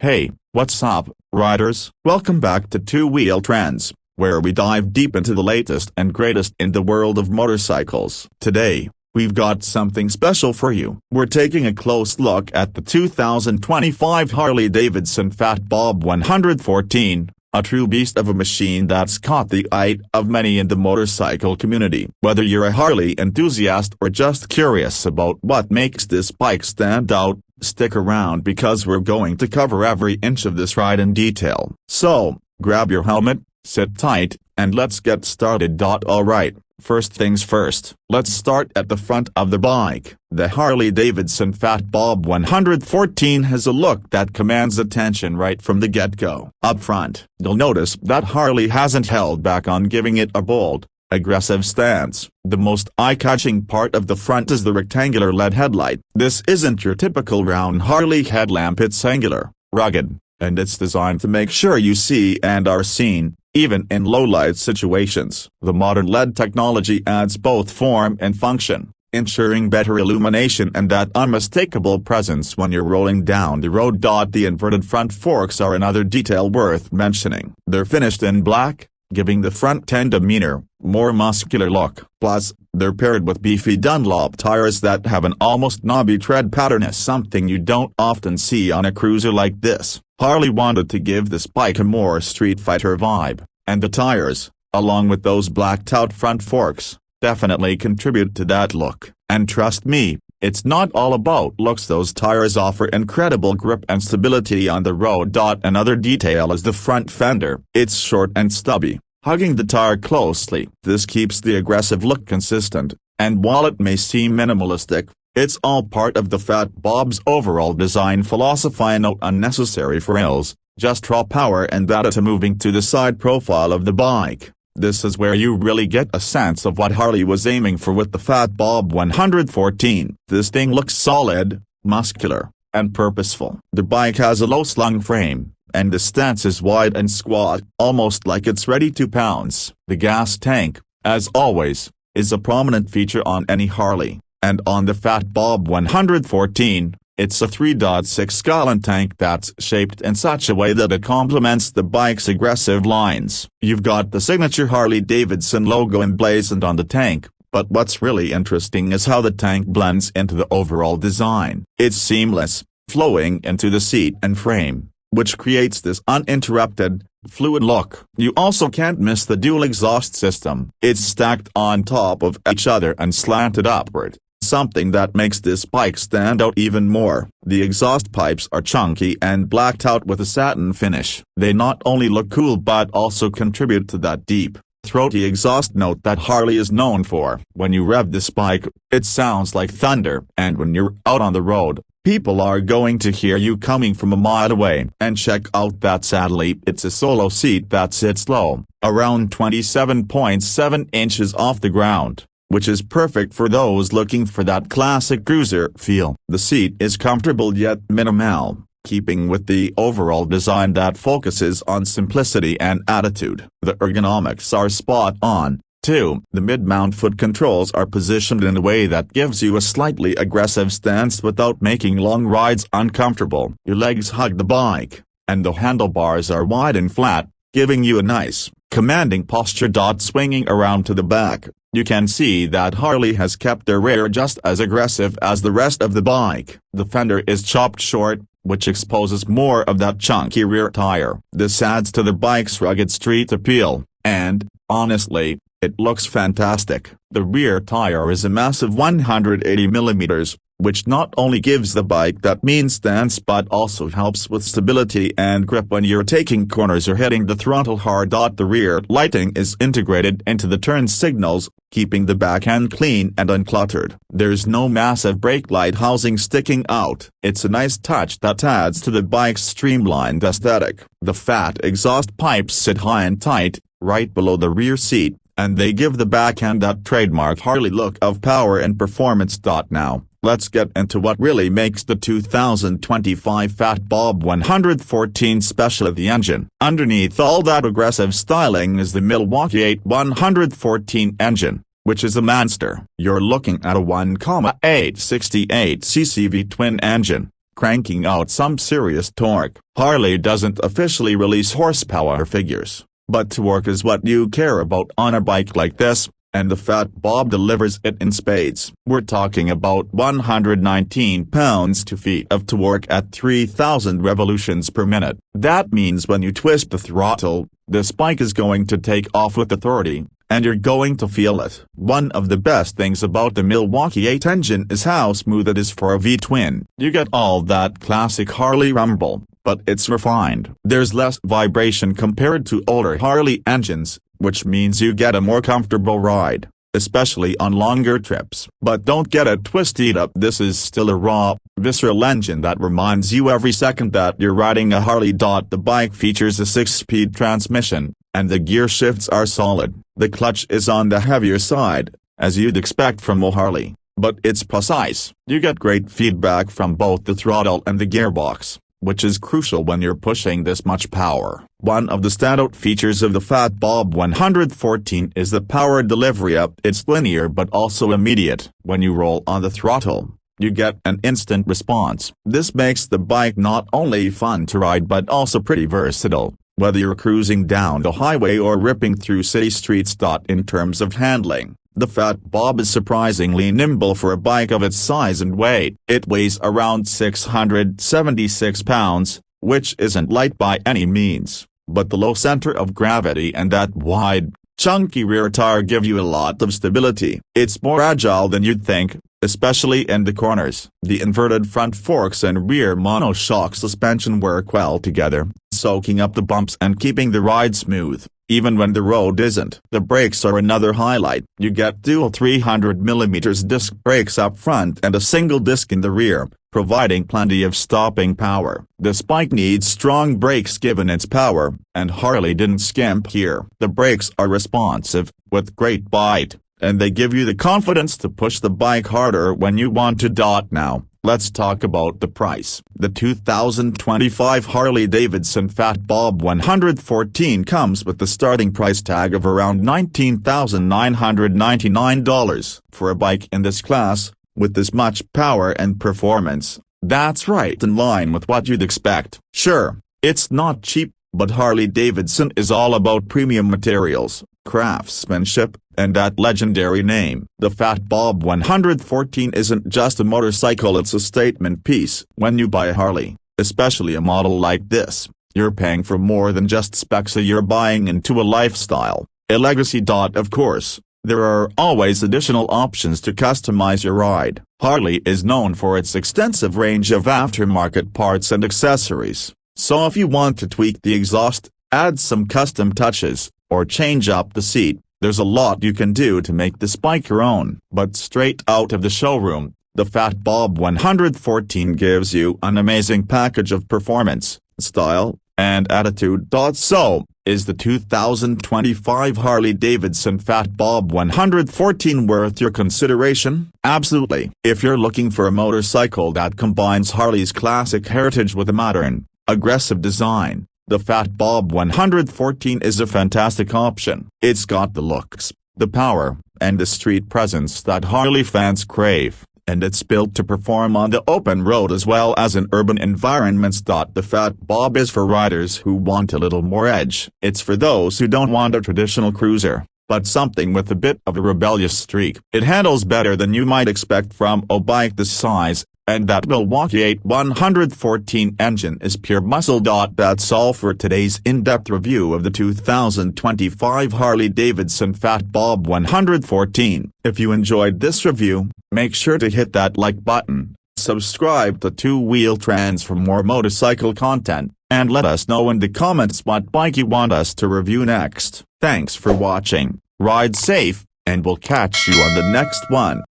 Hey, what's up, riders? Welcome back to Two Wheel Trends, where we dive deep into the latest and greatest in the world of motorcycles. Today, we've got something special for you. We're taking a close look at the 2025 Harley-Davidson Fat Bob 114, a true beast of a machine that's caught the eye of many in the motorcycle community. Whether you're a Harley enthusiast or just curious about what makes this bike stand out, stick around because we're going to cover every inch of this ride in detail. So, grab your helmet, sit tight, and let's get started. Alright, first things first, let's start at the front of the bike. The Harley-Davidson Fat Bob 114 has a look that commands attention right from the get-go. Up front, you'll notice that Harley hasn't held back on giving it a bold, aggressive stance. The most eye-catching part of the front is the rectangular LED headlight. This isn't your typical round Harley headlamp. It's angular, rugged, and it's designed to make sure you see and are seen, even in low-light situations. The modern LED technology adds both form and function, ensuring better illumination and that unmistakable presence when you're rolling down the road. The inverted front forks are another detail worth mentioning. They're finished in black, giving the front end a meaner, more muscular look. Plus, they're paired with beefy Dunlop tires that have an almost knobby tread pattern, something you don't often see on a cruiser like this. Harley wanted to give this bike a more Street Fighter vibe, and the tires, along with those blacked-out front forks, definitely contribute to that look. And trust me, it's not all about looks. Those tires offer incredible grip and stability on the road. Another detail is the front fender. It's short and stubby, hugging the tire closely. This keeps the aggressive look consistent, and while it may seem minimalistic, it's all part of the Fat Bob's overall design philosophy. No unnecessary frills, just raw power and that moving to the side profile of the bike. This is where you really get a sense of what Harley was aiming for with the Fat Bob 114. This thing looks solid, muscular, and purposeful. The bike has a low-slung frame, and the stance is wide and squat, almost like it's ready to pounce. The gas tank, as always, is a prominent feature on any Harley, and on the Fat Bob 114, it's a 3.6-gallon tank that's shaped in such a way that it complements the bike's aggressive lines. You've got the signature Harley-Davidson logo emblazoned on the tank, but what's really interesting is how the tank blends into the overall design. It's seamless, flowing into the seat and frame, which creates this uninterrupted, fluid look. You also can't miss the dual exhaust system. It's stacked on top of each other and slanted upward, something that makes this bike stand out even more. The exhaust pipes are chunky and blacked out with a satin finish. They not only look cool but also contribute to that deep, throaty exhaust note that Harley is known for. When you rev this bike, it sounds like thunder, and when you're out on the road, people are going to hear you coming from a mile away. And check out that saddle. It's a solo seat that sits low, around 27.7 inches off the ground, which is perfect for those looking for that classic cruiser feel. The seat is comfortable yet minimal, keeping with the overall design that focuses on simplicity and attitude. The ergonomics are spot on, too. The mid-mount foot controls are positioned in a way that gives you a slightly aggressive stance without making long rides uncomfortable. Your legs hug the bike, and the handlebars are wide and flat, giving you a nice, commanding posture. Swinging around to the back, you can see that Harley has kept their rear just as aggressive as the rest of the bike. The fender is chopped short, which exposes more of that chunky rear tire. This adds to the bike's rugged street appeal, and, honestly, it looks fantastic. The rear tire is a massive 180mm, which not only gives the bike that mean stance but also helps with stability and grip when you're taking corners or hitting the throttle hard. The rear lighting is integrated into the turn signals, keeping the back end clean and uncluttered. There's no massive brake light housing sticking out. It's a nice touch that adds to the bike's streamlined aesthetic. The fat exhaust pipes sit high and tight, right below the rear seat, and they give the back end that trademark Harley look of power and performance. Now, let's get into what really makes the 2025 Fat Bob 114 special: the engine. Underneath all that aggressive styling is the Milwaukee-Eight 114 engine, which is a monster. You're looking at a 1,868cc V-twin engine, cranking out some serious torque. Harley doesn't officially release horsepower figures, but torque is what you care about on a bike like this, and the Fat Bob delivers it in spades. We're talking about 119 pounds-feet of torque at 3,000 revolutions per minute. That means when you twist the throttle, this bike is going to take off with authority, and you're going to feel it. One of the best things about the Milwaukee-Eight engine is how smooth it is for a V-twin. You get all that classic Harley rumble, but it's refined. There's less vibration compared to older Harley engines, which means you get a more comfortable ride, especially on longer trips. But don't get it twisted up, this is still a raw, visceral engine that reminds you every second that you're riding a Harley. The bike features a 6-speed transmission, and the gear shifts are solid. The clutch is on the heavier side, as you'd expect from a Harley, but it's precise. You get great feedback from both the throttle and the gearbox, which is crucial when you're pushing this much power. One of the standout features of the Fat Bob 114 is the power delivery. It's linear but also immediate. When you roll on the throttle, you get an instant response. This makes the bike not only fun to ride but also pretty versatile, whether you're cruising down the highway or ripping through city streets. In terms of handling, the Fat Bob is surprisingly nimble for a bike of its size and weight. It weighs around 676 pounds, which isn't light by any means, but the low center of gravity and that wide, chunky rear tire give you a lot of stability. It's more agile than you'd think, especially in the corners. The inverted front forks and rear monoshock suspension work well together, soaking up the bumps and keeping the ride smooth, even when the road isn't. The brakes are another highlight. You get dual 300mm disc brakes up front and a single disc in the rear, providing plenty of stopping power. This bike needs strong brakes given its power, and Harley didn't skimp here. The brakes are responsive, with great bite, and they give you the confidence to push the bike harder when you want to. Now, let's talk about the price. The 2025 Harley-Davidson Fat Bob 114 comes with the starting price tag of around $19,999. For a bike in this class, with this much power and performance, that's right in line with what you'd expect. Sure, it's not cheap, but Harley-Davidson is all about premium materials, craftsmanship, and that legendary name. The Fat Bob 114 isn't just a motorcycle, it's a statement piece. When you buy a Harley, especially a model like this, you're paying for more than just specs, you're buying into a lifestyle, a legacy. Of course, there are always additional options to customize your ride. Harley is known for its extensive range of aftermarket parts and accessories, so if you want to tweak the exhaust, add some custom touches, or change up the seat, there's a lot you can do to make this bike your own. But straight out of the showroom, the Fat Bob 114 gives you an amazing package of performance, style, and attitude. So, is the 2025 Harley-Davidson Fat Bob 114 worth your consideration? Absolutely. If you're looking for a motorcycle that combines Harley's classic heritage with a modern, aggressive design, the Fat Bob 114 is a fantastic option. It's got the looks, the power, and the street presence that Harley fans crave, and it's built to perform on the open road as well as in urban environments. The Fat Bob is for riders who want a little more edge. It's for those who don't want a traditional cruiser, but something with a bit of a rebellious streak. It handles better than you might expect from a bike this size, and that Milwaukee-Eight 114 engine is pure muscle. That's all for today's in-depth review of the 2025 Harley-Davidson Fat Bob 114. If you enjoyed this review, make sure to hit that like button, subscribe to Two Wheel Trends for more motorcycle content, and let us know in the comments what bike you want us to review next. Thanks for watching, ride safe, and we'll catch you on the next one.